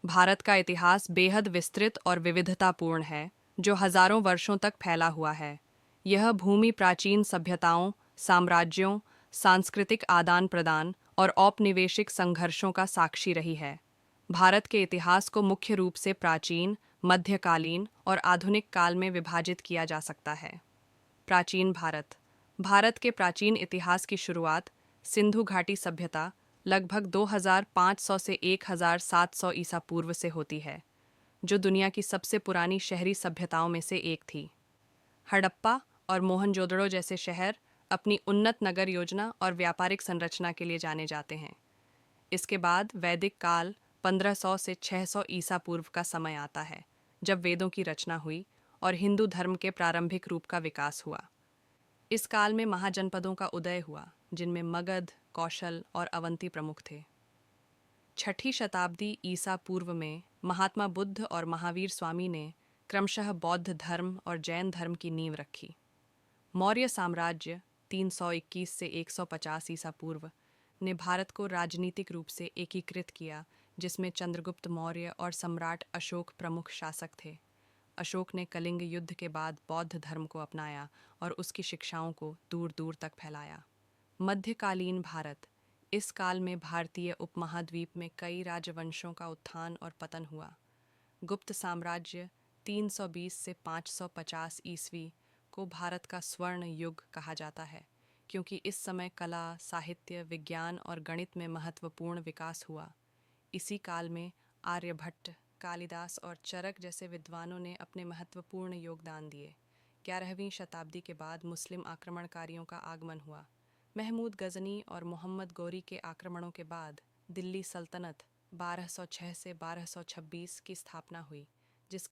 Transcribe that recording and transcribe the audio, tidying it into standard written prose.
भारत का इतिहास बेहद विस्तृत और विविधतापूर्ण है, जो हजारों वर्षों तक फैला हुआ है। यह भूमि प्राचीन सभ्यताओं, साम्राज्यों, सांस्कृतिक आदान प्रदान और औपनिवेशिक संघर्षों का साक्षी रही है। भारत के इतिहास को मुख्य रूप से प्राचीन, मध्यकालीन और आधुनिक काल में विभाजित किया जा सकता है। प्राचीन भारत। भारत के प्राचीन इतिहास की शुरुआत सिंधु घाटी सभ्यता लगभग 2500 से 1700 ईसा पूर्व से होती है, जो दुनिया की सबसे पुरानी शहरी सभ्यताओं में से एक थी। हड़प्पा और मोहनजोदड़ो जैसे शहर अपनी उन्नत नगर योजना और व्यापारिक संरचना के लिए जाने जाते हैं। इसके बाद वैदिक काल 1500 से 600 ईसा पूर्व का समय आता है, जब वेदों की रचना हुई और हिंदू धर्म के प्रारंभिक रूप का विकास हुआ। इस काल में महाजनपदों का उदय हुआ, जिनमें मगध, कौशल और अवंती प्रमुख थे। छठी शताब्दी ईसा पूर्व में महात्मा बुद्ध और महावीर स्वामी ने क्रमशः बौद्ध धर्म और जैन धर्म की नींव रखी। मौर्य साम्राज्य 321 से 150 ईसा पूर्व ने भारत को राजनीतिक रूप से एकीकृत किया, जिसमें चंद्रगुप्त मौर्य और सम्राट अशोक प्रमुख शासक थे। अशोक ने कलिंग युद्ध के बाद बौद्ध धर्म को अपनाया और उसकी शिक्षाओं को दूर दूर तक फैलाया। मध्यकालीन भारत। इस काल में भारतीय उपमहाद्वीप में कई राजवंशों का उत्थान और पतन हुआ। गुप्त साम्राज्य 320 से 550 ईस्वी को भारत का स्वर्ण युग कहा जाता है, क्योंकि इस समय कला, साहित्य, विज्ञान और गणित में महत्वपूर्ण विकास हुआ। इसी काल में आर्यभट्ट, कालिदास और चरक जैसे विद्वानों ने अपने महत्वपूर्ण योगदान दिए। 11वीं शताब्दी के बाद मुस्लिम आक्रमणकारियों का आगमन हुआ। महमूद गजनी और मोहम्मद गौरी के आक्रमणों के बाद दिल्ली सल्तनत 1206 से 1226 की स्थापना हुई,